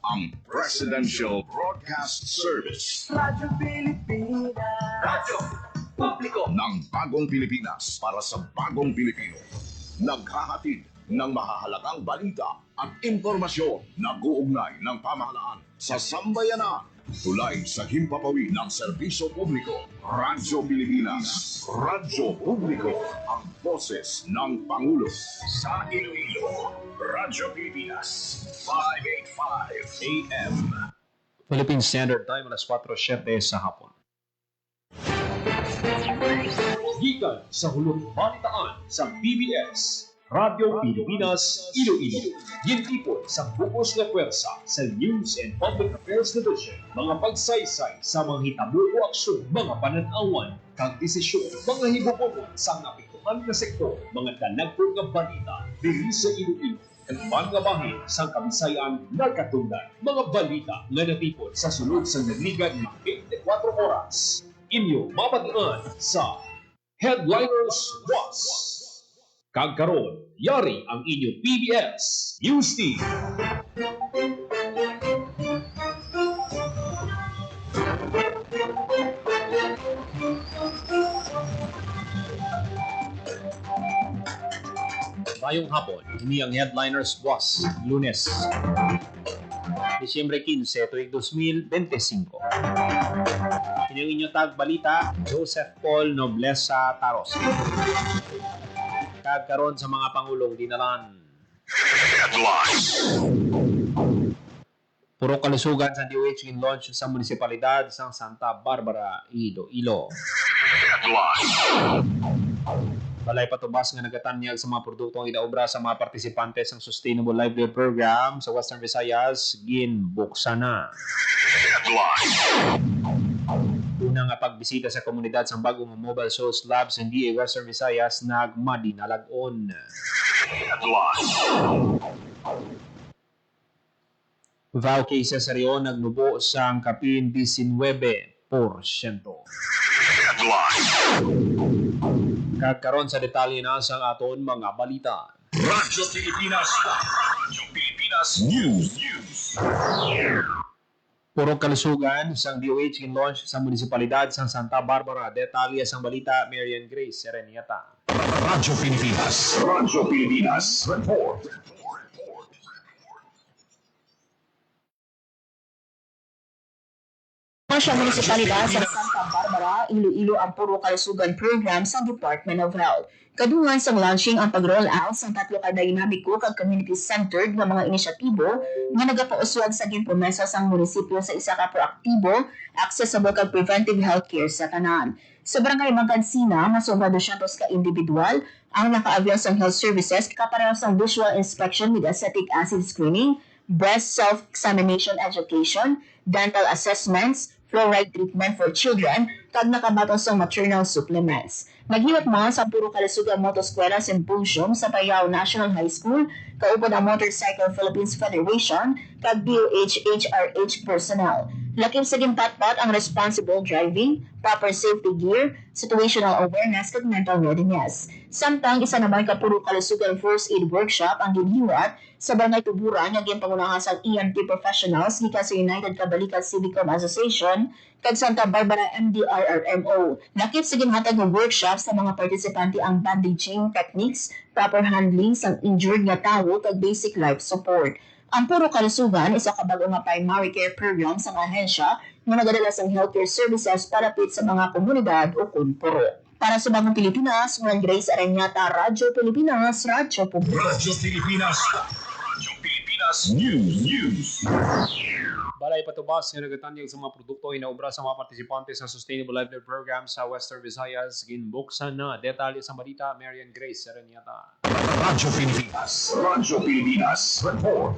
ang Presidential Broadcast Service. Radyo Pilipinas. Radyo Publiko ng Bagong Pilipinas para sa Bagong Pilipino. Naghahatid ng mahahalagang balita at impormasyon na uugnay ng pamahalaan sa sambayanan. Tulay sa himpapawid ng serbisyo publiko. Radyo Pilipinas. Radyo Publiko. Ang boses ng Pangulo. Sa Iloilo. Radyo Pilipinas. 585 AM. Philippine Standard Time, alas 4:07 sa hapon. Gikan sa hulong balitaan sa PBS, Radyo Pilipinas, Iloilo. Gintipon sa bukos na pwersa sa News and Public Affairs Division. Mga pagsaysay sa mga hitabo o aksyon, mga pananawan, kag desisyon, mga hibubunon sa napituhan na sektor, mga dalagpong nga balita, dili sa Iloilo. Ang mga bahin sa Kabisayan nagkatungdan, mga balita nga natipon sa sulod sa naligan ng 24 oras. Inyo mapatian sa Headliners Was. Kagkaroon, yari ang inyong PBS News Team. Mayong hapon, ini ang Headliners Was, Lunes, Disyembre 15, tuwing 2025. Ini ang inyong tagbalita, Joseph Paul Nobleza Taros. Kagkaroon sa mga Pangulong dinalan. Headlines. Puro kalusugan sa DOH in launch sa munisipalidad sa Santa Barbara, Iloilo. Headlines. Balay patubas nga nagatanyag sa mga produktong inaobra sa mga partisipante sa Sustainable Livelihood Program sa Western Visayas, ginbuksan na. Headlines. Una nga pagbisita sa komunidad sa bagong Mobile Source Labs sa DA Western Visayas nagmadinalagon. Headlines. Vow cases sa riyon nagnubo sa kapin 19%. Headlines. Kagkaroon sa detalye na sa aton mga balita. Radyo Pilipinas. Radyo Pilipinas News. Puro kalusugan sa DOH in launch sa munisipalidad sa Santa Barbara. Detalye sa balita, Marian Grace Sereniata. Radyo Pilipinas. Radyo Pilipinas. Report. Sa munisipalidad sa Santa Barbara, Iloilo ang puro kalusugan program sa Department of Health. Kadungan sa launching ang pag-roll out sa 3 ka dynamico kag community-centered nga mga inisyatibo nga nagapauswag sa ginpromesa sa munisipyo sa isa ka proaktibo, accessible kag preventive healthcare sa tanan. Sa barangay Magansina, mas sobra 200 ka individual ang naka-avail sa health services kapareho sa visual inspection with acetic acid screening, breast self-examination education, dental assessments, fluoride treatment for children, kag nakabatos sa maternal supplements. Naghiwat mga sa puro kalusugan motoskwela symposium sa Payao National High School, kaupod ang Motorcycle Philippines Federation, kag DOH HRH personnel. Lakip sa gimpatpat ang responsible driving, proper safety gear, situational awareness, kag mental readiness. Samtang isa naman ka puro kalusugan first aid workshop ang ginhiwat sa Barangay Tuburan nga ginpangunahan sa EMT professionals gikan sa United Kabalikat Civicum Association kag Santa Barbara MDRRMO. Lakip sa ginhatag nga workshop sa mga partisipante ang bandaging techniques, proper handling sang injured nga tawo kag basic life support. Ang puro kalusugan isa ka bago nga primary care program sa ahensya nga nagadala sa healthcare services palapit sa mga komunidad o kunpuro. Para sa Bagong Pilipinas, Juan Grace Aranyata, Radyo Pilipinas, Radyo Publiko. Radyo Pilipinas. Radyo Pilipinas News. Balay patubas nga nagatanyag sa mga produkto inaobra sa mga partisipante sa Sustainable Livelihood Program sa Western Visayas, ginbuksan na. Detalye sa balita, Marian Grace Sereniata. Radyo Pilipinas. Radyo Pilipinas. Report.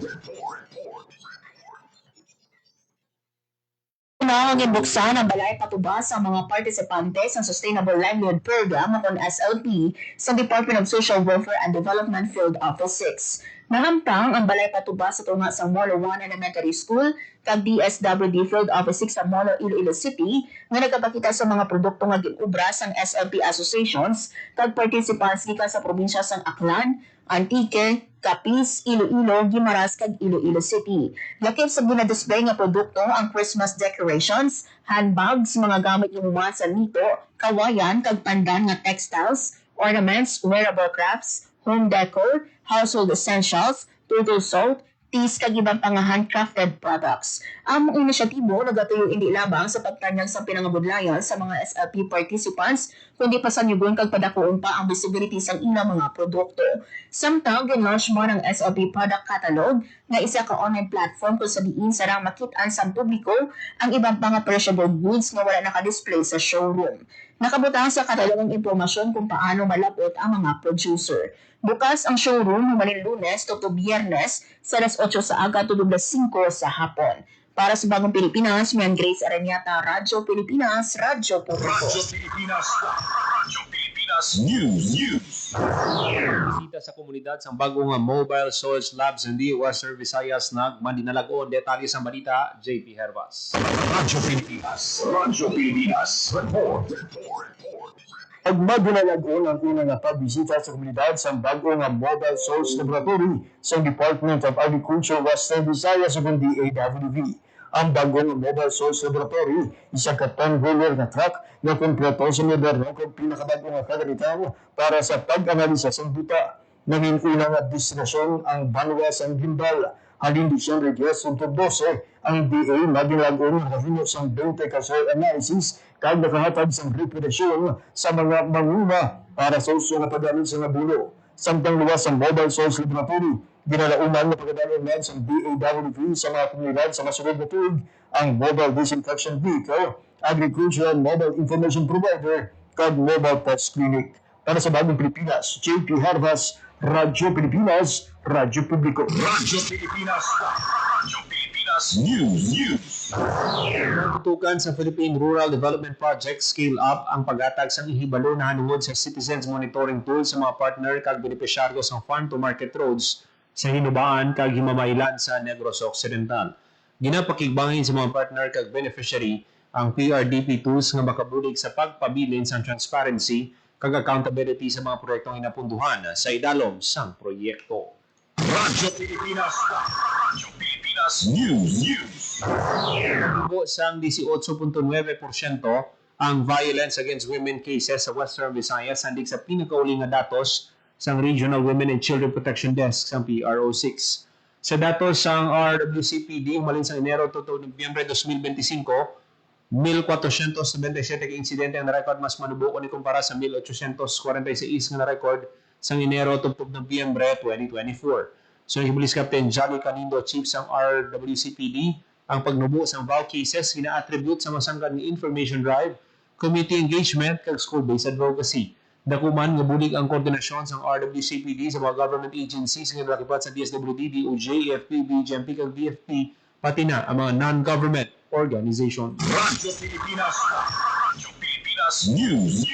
Una ang ibuksan ang balay patubas sa mga partisipante sa Sustainable Livelihood Program o SLP sa Department of Social Welfare and Development Field Office 6. Nanampang ang balay patubas sa tunga sa Molo 1 Elementary School kag DSWD Field Office 6 sa Molo, Iloilo City nga nagapakita sa mga produkto nga ginubra sang SLP associations kag participants gikan sa probinsya sang Aklan, Antique, Capiz, Iloilo, Guimaras kag Iloilo City. Lakip sa ginadisplay nga produkto ang Christmas decorations, handbags, mga gamit yung human sa nito, kawayan kag pandan nga textiles, ornaments, wearable crafts, home decor, household essentials, turtle salt, teas kag ibang pang handcrafted products. Ang inisyatibo nagatuyo hindi labang sa pagtanyag sa pinangabudlayan sa mga SLP participants, kundi pa sa nyugon kag padakuon pa ang visibility sa ilang mga produkto. Samtang ginlaunch mo ng SLP product catalog na isa ka online platform kung sa diin sarang makitaan sa publiko ang ibang mga perishable goods nga wala nakadisplay sa showroom. Nakabutang sa katalog ang impormasyon kung paano malabot ang mga producer. Bukas ang showroom humaling Lunes to Biyernes sa alas 8 sa aga to 5 sa hapon. Para sa Bagong Pilipinas, may Grace Aranyata, Radyo Pilipinas, Radyo Publiko. Radyo Pilipinas. Radyo Pilipinas News. Bisita sa komunidad sa bagong Mobile Source Labs hindi Western Visayas nagmandinalagon. Detalye sa balita, JP Hervas. Radyo Pilipinas. Radyo Pilipinas. Report. Magmadinalagon ang unang pagbisita sa komunidad sa bagong Mobile Source Laboratory sa Department of Agriculture Western Visayas o DAWV. Ang bagong Mobile Source Laboratory, isa ka 10-wheeler na truck na kompleto sa moderno kung pinakabagong kagamitan para sa pag-analisa sa buta. Naging unang destinasyon ang Banwas ang Gimbal. Halin Disyembre 10 hangtod 12, ang DA madinalagon ng kahinos ang 20 ka soil analysis kag nakahatag sa reputasyon sa mga manguna para sa uso nga paggamit sa nabulo. Samtang luwas ang Mobile Source Laboratory, ginalauman na pagkadalong man sa DAWV sa mga komunidad sa masunod na tuig ang Mobile Disinfection Vehicle, Agricultural Mobile Information Provider, kag Mobile Test Clinic. Para sa Bagong Pilipinas, JP Harvas, Radyo Pilipinas, Radyo Publiko. Radyo Pilipinas. Radyo Pilipinas News. Tutukan sa Philippine Rural Development Project Scale Up ang paghatag sa ihibalo na hanungod sa Citizens Monitoring Tool sa mga partner kag benepisyaryo sa Farm to Market Roads sa hinubaan kag himamaylan sa Negros Occidental. Ginapakigbangin sa mga partner kag beneficiary ang PRDP tools nga makabulig sa pagpabilin sa transparency kag accountability sa mga proyektong inapunduhan sa idalom sang proyekto. Radyo Pilipinas. Radyo Pilipinas News. Tubo sang 18.9% ang violence against women cases sa Western Visayas sandig sa pinakauling nga datos sang Regional Women and Children Protection Desk sang PRO6. Sa datos sang RWCPD umalin sa Enero to Nobyembre 2025, 1,497 ka insidente ang na-record mas manubuko ni kumpara sa 1,846 nga na-record sang Enero to Nobyembre 2024. So, Police Captain Johnny Canindo, Chief sang RWCPD, ang pagnubo sang VAW cases gina-attribute sa masanggan ni information drive, community engagement, kag school-based advocacy. Dakuman nga bulig ang koordinasyon sang RWCPD sa mga government agencies nga nakipat sa DSWD, DOJ, AFP, BGMP, kag DFP, pati na ang mga non-government organization. Radyo Pilipinas. Radyo Pilipinas News.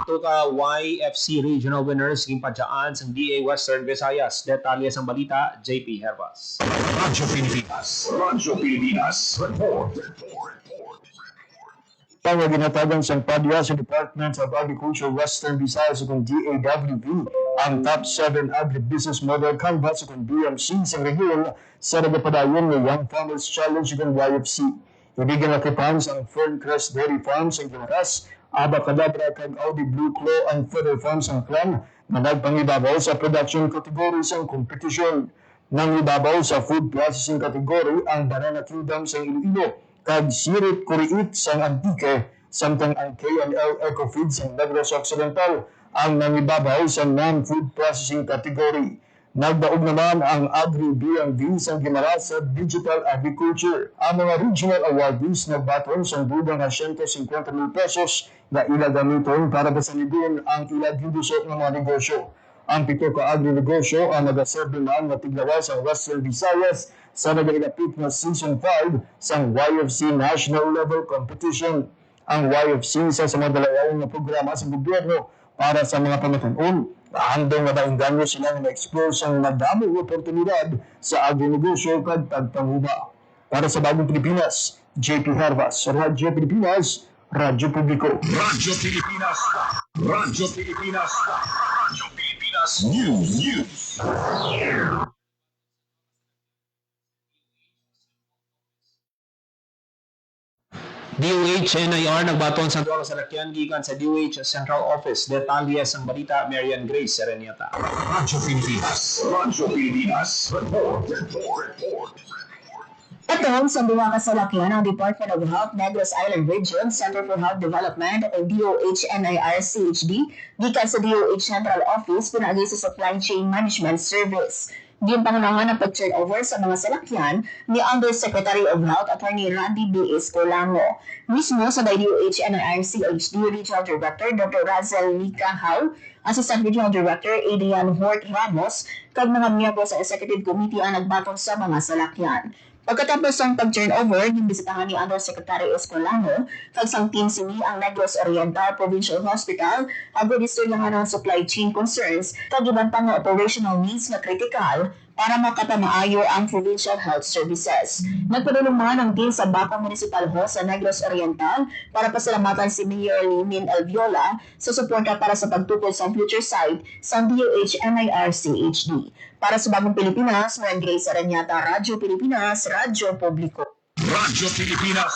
Ito ka YFC Regional Winners gimpadyaan sa DA Western Visayas. Detalye sa balita, JP Hervas. Radyo Pilipinas. Radyo Pilipinas. Report. Pangaginatagan sa padya sa Department of Agriculture Western Visayas kung DAWV ang top 7 agribusiness model canvas kung DMC sa rehiyon sa nagapadayon ng Young Farmers Challenge kung YFC. Ibigan nakipan sa Ferncrest Dairy Farms sa Guimaras, Abacadabra kag Audi Blue Claw and Feather Farms ang Clan na nagpangibabaw sa production category sa kompetisyon. Nangibabaw sa food processing category ang Banana Kingdom sa Iloilo kag Sirit Kuriit sang Antique, samtang ang K&L Ecofeed sa Negros Occidental ang nangibabaw sa non-food processing category. Nagdaog naman ang Agri-BMV sa Guimaras sa Digital Agriculture. Ang mga regional awardees nagbaton sa budang na 150,000 pesos na ilagamiton para basanidin ang iladindusok ng mga negosyo. Ang 7 ka agri-negosyo ang nagaserve naman na tiglawas sa Western Visayas sa nagailapit na Season 5 sa YFC National Level Competition. Ang YFC isa sa mga dalawang na programa sa gobyerno para sa mga pamatanon. Handong na daingganyo sila na ma-explore sa madaming oportunidad sa agri-negosyo at pagpanguba. Para sa Bagong Pilipinas, JP Harvas, Radyo Pilipinas, Radyo Publiko. Radyo Pilipinas. Radyo Pilipinas. Radyo Pilipinas Pilipinas News. DOH-NIR nagbaton sa duwa ka salakyan gikan sa DOH Central Office. Detalye ang balita, Marian Grace Sereniata. Radyo Pilipinas. Report. Ito sa duwa ka salakyan ng Department of Health Negros Island Region Center for Health Development o DOH-NIR-CHD gikan sa DOH Central Office pinagi sa Supply Chain Management Service. Diyan pangunahan ang pag-turnover sa mga salakyan ni Undersecretary of Health Attorney Randy B. Escolango. Mismo sa DOH-NIR-CHD Regional Director Dr. Razel Nicahao, Assistant Regional Director Adrian Hort Ramos, kag mga miyembro sa Executive Committee ang nagbatong sa mga salakyan. Pagkatapos ng pag-turnover, gimbisitahan ni Undersecretary Escolano kag sang team sini ang Negros Oriental Provincial Hospital ag registeryahan ng supply chain concerns kag iban pa nga operational needs na kritikal para makatamaayo ang provincial health services. Nagpadulong man ang team sa Bacong Municipal Hall sa Negros Oriental para pasalamatan si Mayor Limin Alviola sa suporta para sa pagtukod sa future site sa DOH-NIR-CHD. Para sa Bagong Pilipinas, Marian Grace Sereniata, Radyo Pilipinas, Radyo Publiko. Radyo Pilipinas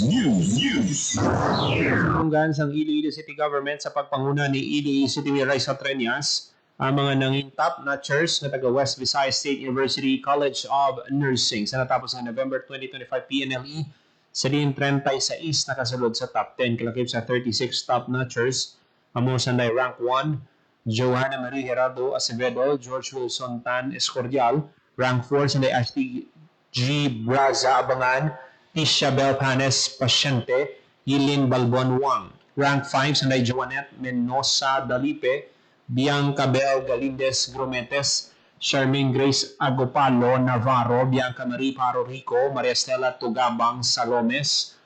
News. Tunggan sang Iloilo City Government sa pagpanguna ni Iloilo City Mayor Raisa Treñas ang mga nanging top notchers na taga West Visayas State University College of Nursing sa natapos ng November 2025 PNLE sa din 36 nakasulod sa top 10 kalakip sa 36 top notchers amo sanday rank 1 Johanna Marie Gerardo Acevedo, George Wilson Tan Escordial, rank 4 sanday Ashley G. Braza Abangan, Tisha Bel Panes Pasyente, Yilin Balbon Wang, rank 5 sanday Joanette Menosa Dalipe, Bianca Bel Galindez Grumetes, Charmaine Grace Agopalo Navarro, Bianca Marie Paro Rico, Maria Estela Tugabang Salomes,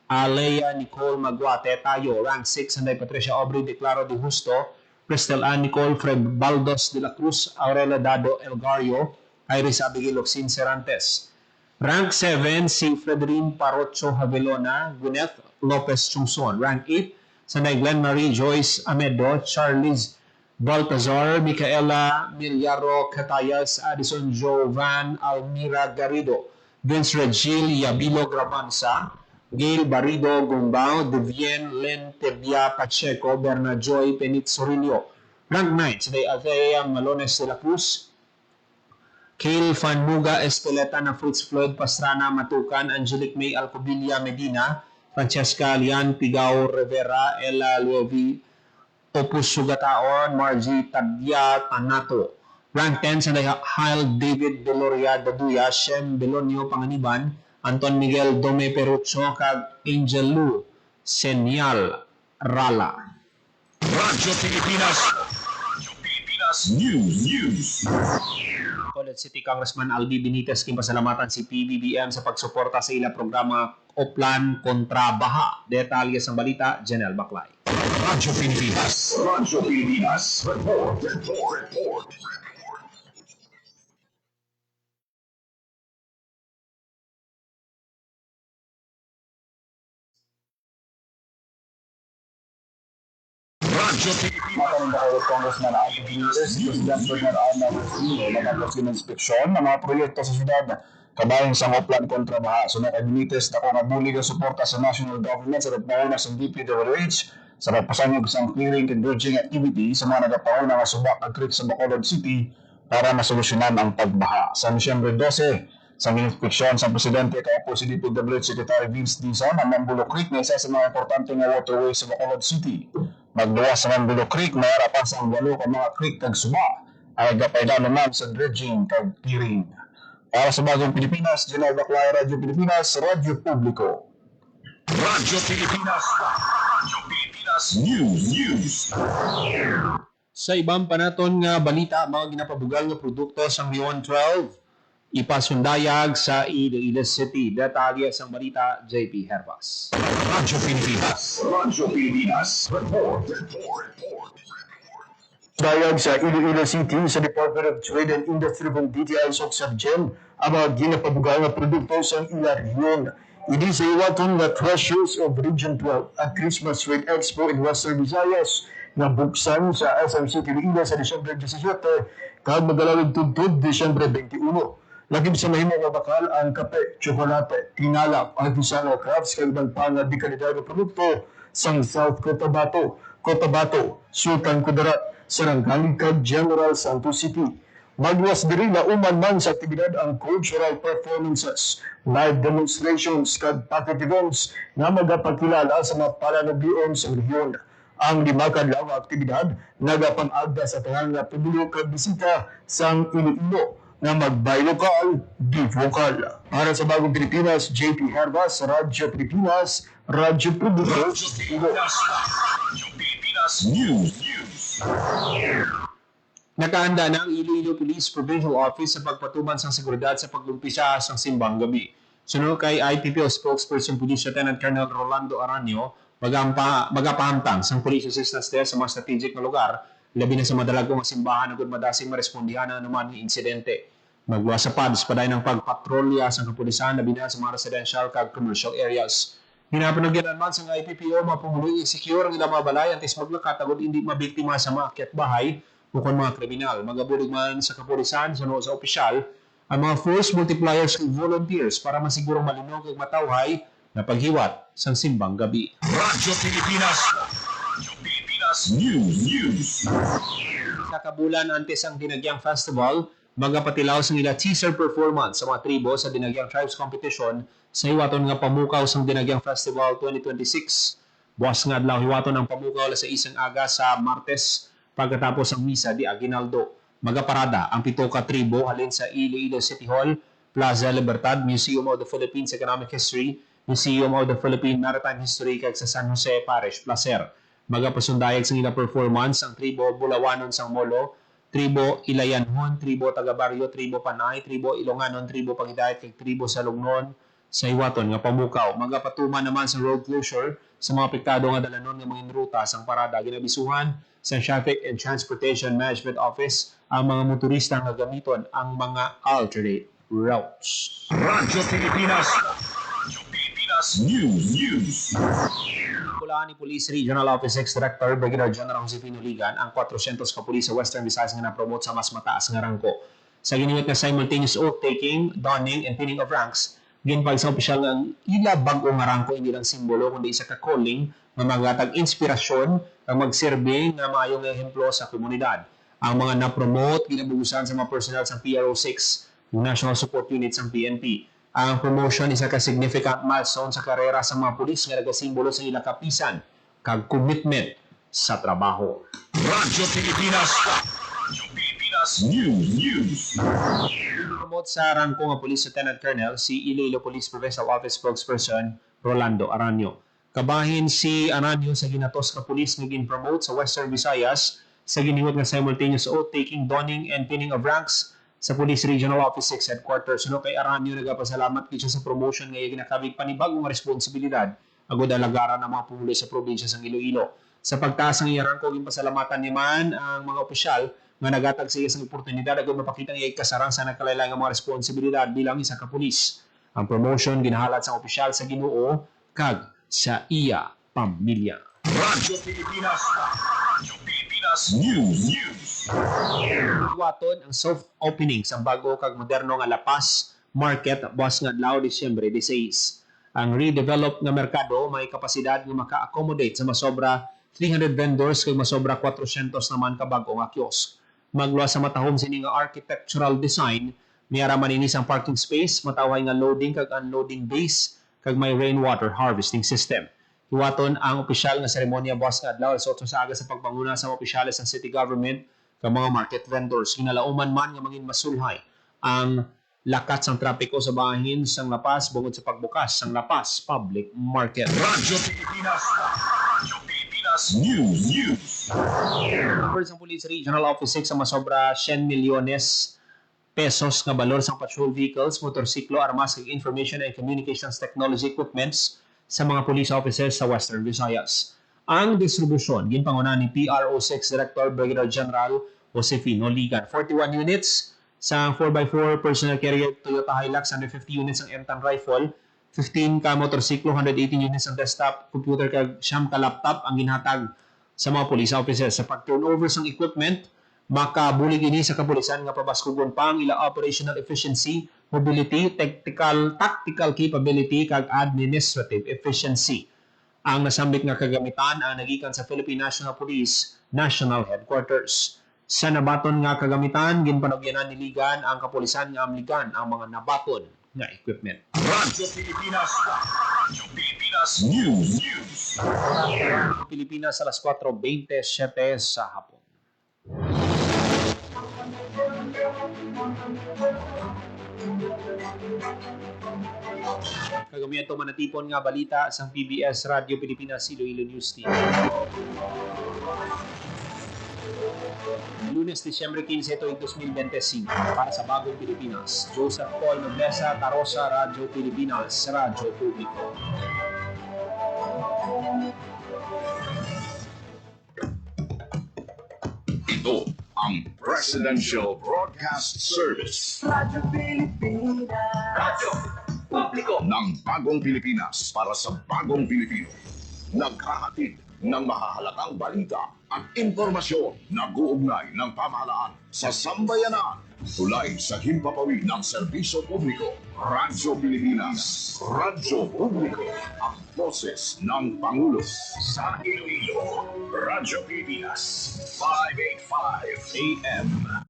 Alea Nicole Maguate Tayo, rank 6 sanday Patricia Aubrey Declaro de Justo, Cristel Ann Nicole Fred Baldos de la Cruz, Aurela Dado Elgario, Iris Abigail Oxin Serantes. Rank 7 si Frederine Parocho Havilona, Gwyneth Lopez Chungson. Rank 8 sanday Glenn Marie Joyce Amedo, Charlize Baltazar, Micaela Milyaro Catayas, Addison Jovan Almira Garrido, Vince Regil Yabilo Grabanza, Gail Barrido Gumbao, Devien Len Tebia Pacheco, Berna Joy Penit Sorillo. Rank 9 sanday Althea Malones de la Cruz, Kale Fanmuga Espeleta na Fritz Floyd Pastrana Matukan, Angelic May Alcobilla Medina, Francesca Lian Pigao Rivera, Ella Luevi Opus Sugataon, Margie Tabia Tanato. Rank 10 sanday Hyle David Deloria Daduya, Shem Belonio Panganiban, Anton Miguel Dome Perucho kag Angel Lu Senyal Rala. Radyo Pilipinas News. Bacolod City Congressman Albi Benitez kin pasalamatan si PBBM sa pagsuporta sa ila programa o plan kontra baha. Detalye sa balita, Janelle Baclay. Radyo Pilipinas. Report. Radyo Pilipinas. Makaroon na kayo Congressman Albi Benitez, President Bernard Arnab Rufino, nagkakos inspeksyon ng mga proyekto sa syudad kabayan sa Oplan kontra baha. So Benitez na kung nabuli ng suporta sa national government sa nagpauna sa DPWH sa pagpasanyog sa clearing and dredging activity sa mga nagapauna nga subak ang creek sa Bacolod City para masolusyonan ang pagbaha. Sa Disyembre 12, sa inspeksyon sa Presidente kaupo si DPWH Secretary Vince Dizon ang Mambulo Creek na isa sa mga importante nga waterway sa Bacolod City. Magduwa sa Mambulo Creek, mayarapan sa ang 8 ka mga creek kag suba ay gapayda naman sa dredging kag clearing. Para sa Bagong Pilipinas, Janelle Baclay, Radyo Pilipinas, Radyo Publiko. Radyo Pilipinas News. Sa ibang panaton nga balita, mga ginapabugal nga produkto sa Beyond 12 ipasundayag sa Iloilo City. Detalye sa balita, JP Herbas. Radyo Pilipinas. Report. Dayag sa Iloilo City sa Department of Trade and Industry kung details of Sargent ang mga ginapabugal nga produkto sa ilaryon. Ini sa iwaton nga Treasures of Region 12 at Christmas Trade Expo in Western Visayas nga buksan sa SM City Iloilo sa Disyembre 17 kag magalawig tudtod Disyembre 21. Lagim sa mahimo nga bakal ang kape, tsokolate, tinalak, artisanal crafts kag ibang pa nga di kalidad nga produkto sang South Cotabato, Sultan Kudarat, Sarangani kag General Santos City. Magwas diri na uman man sa aktibidad ang cultural performances, live demonstrations kag packet events nga magapakilala sa mga pananabion sa rehiyon. Ang lima kadlaw nga aktibidad nagapag-agda sa tanan nga publiko kag bisita sang Iloilo nga magbay lokal, di vokal. Para sa Bagong Pilipinas, JP Hervas, Radyo Pilipinas, Radyo Publiko, Pilipinas News. Nakahanda na ang Iloilo Police Provincial Office sa pagpatuman sa seguridad sa paglumpisa sa simbang gabi. Sunod kay IPPO spokesperson Police Lieutenant Colonel Rolando Aranio, magapahamtang sang police assistance there sa mga strategic na lugar, labi na sa madalagong simbahan agad madasing marespondihan na naman ng insidente. Magluwas sa pads paday ng pagpatrolya sa kapulisan labi na sa mga residential kag commercial areas. Hinapanagyan man sa IPPO mapumuloy i-secure ang ilang mga balay antes maglakat agad hindi mabiktima sa mga akyat bahay bukod mga kriminal. Magabulig man sa kapulisan sa opisyal ang mga force multipliers kag volunteers para masigurong malinog kag matawhay na paghiwat sa simbang gabi. Radyo Pilipinas News. Sa kabulan antes ang Dinagyang Festival, magapatilaw sa ila teaser performance sa mga tribo sa Dinagyang Tribes Competition sa hiwaton nga pamukaw sa Dinagyang Festival 2026. Buwas nga adlaw hiwaton ang pamukaw sa isang aga sa Martes pagkatapos ang misa di Aguinaldo. Magaparada ang 7 ka tribo halin sa Iloilo City Hall, Plaza Libertad, Museum of the Philippines Economic History, Museum of the Philippine Maritime History kag sa San Jose Parish, Placer. Magapasundayag sa ila performance ang tribo Bulawanon sang Molo, tribo Ilayanhon, tribo Tagabaryo, tribo Panay, tribo Ilonganon, tribo Pangidayat kag tribo Salugnon sa hiwaton nga pamukaw. Magapatuman naman sa road closure sa mga apektado nga dalanon nga mga ruta sang parada. Ginabisuhan sa Traffic and Transportation Management Office ang mga motorista nga gamiton ang mga alternate routes. Radyo Pilipinas News. Pulaan ni Police Regional Office 6 Director Brigadier General Josefino Ligan ang 400 ka pulis sa Western Visayas nga na-promote sa mas mataas nga rangko. Sa giniwat na simultaneous oath-taking, donning, and pinning of ranks, ginpag sa opisyal ng ila bago nga rangko hindi lang simbolo kundi isa ka calling nga magatag inspirasyon ang magserbe nga maayong ehemplo sa komunidad. Ang mga na-promote ginabugusan sa mga personnel sa PRO6, yung National Support Unit sa PNP. Ang promotion isa ka significant milestone sa karera sa mga pulis nga nagasimbolo sa ilang kapisan kag commitment sa trabaho. Radyo Pilipinas News. Promote sa rangko nga Police Lieutenant Colonel si Iloilo Police Provincial Office spokesperson Rolando Aranio. Kabahin si Aranio sa ginatos ka pulis nga gin-promote sa Western Visayas sa giniwat nga simultaneous oath-taking, donning, and pinning of ranks sa Police Regional Office 6 Headquarters. Suno kay Aranio nagapasalamat kitsa sa promotion nga ginakabig panibagong responsibilidad agud alagaran ang mga pumuloy sa probinsya sang Iloilo. Sa pagtaas ng iyang rangko gipasalamatan ni man ang mga opisyal nga nagatag sa iya sang oportunidad agud mapakita niya kasarang sa nagkalain nga mga responsibilidad bilang isa ka pulis. Ang promotion ginahalat sa opisyal sa Ginoo kag sa iya pamilya. Radyo Pilipinas News. Waton ang soft opening sa bago kag moderno nga Lapas Market buwas nga adlaw Disyembre 16. Ang redeveloped nga merkado may kapasidad nga maka-accommodate sa masobra 300 vendors kag masobra 400 naman ka bag-o nga kiosk. Magluwas sa matahom sini nga architectural design, miyara man ini sang parking space, matawhay nga loading kag unloading base kag may rainwater harvesting system. Hiwaton ang opisyal nga seremonya buwas nga adlaw sa sa aga sa pagpanguna sa opisyales sa city government kag mga market vendors. Ginalauman man nga mangin masulhay ang lakat sang trapiko sa bahin sang Lapas bungod sa pagbukas sang Lapas Public Market. Radyo Pilipinas News. Number sa Police Regional Office 6 sa masobra 100 milyones pesos nga balor sang patrol vehicles, motorsiklo, armas ug information and communications technology equipments sa mga police officers sa Western Visayas. Ang distribusyon ginpanguna ni PRO6 Director Brigadier General Josefino Ligan. 41 units sa 4x4 personal carrier Toyota Hilux, 150 units ang M10 rifle, 15 ka motorsiklo, 118 units ang desktop computer kag 9 ka laptop ang ginhatag sa mga police officers sa pag-turnover sang equipment, makabulig ini sa kapulisan nga pabaskugon pa ang ila operational efficiency, mobility, tactical capability kag administrative efficiency. Ang nasambit nga kagamitan ang nagikan sa Philippine National Police National Headquarters. Sa nabaton nga kagamitan, ginpanagyanan niligan ang kapulisan nga amligan ang mga nabaton nga equipment. Radyo Pilipinas. Radyo Pilipinas News. Pilipinas alas 4:27 sa hapon. Kagamian ito manatipon nga balita sa PBS Radio Pilipinas Iloilo News Team. Lunes, Disyembre 15, ito 2025 para sa Bagong Pilipinas. Joseph Paul Noblesa, Tarosa, Radyo Pilipinas, Radyo Publiko. Ito ang Presidential Broadcast Service Radyo Pilipinas. Radyo Publiko ng Bagong Pilipinas para sa Bagong Pilipino. Naghahatid ng mahahalagang balita at impormasyon na guugnay ng pamahalaan sa sambayanan. Tulay sa himpapawid ng serbisyo publiko. Radyo Pilipinas. Radyo Publiko. Ang boses ng Pangulo sa Iloilo. Radyo Pilipinas. 585 AM.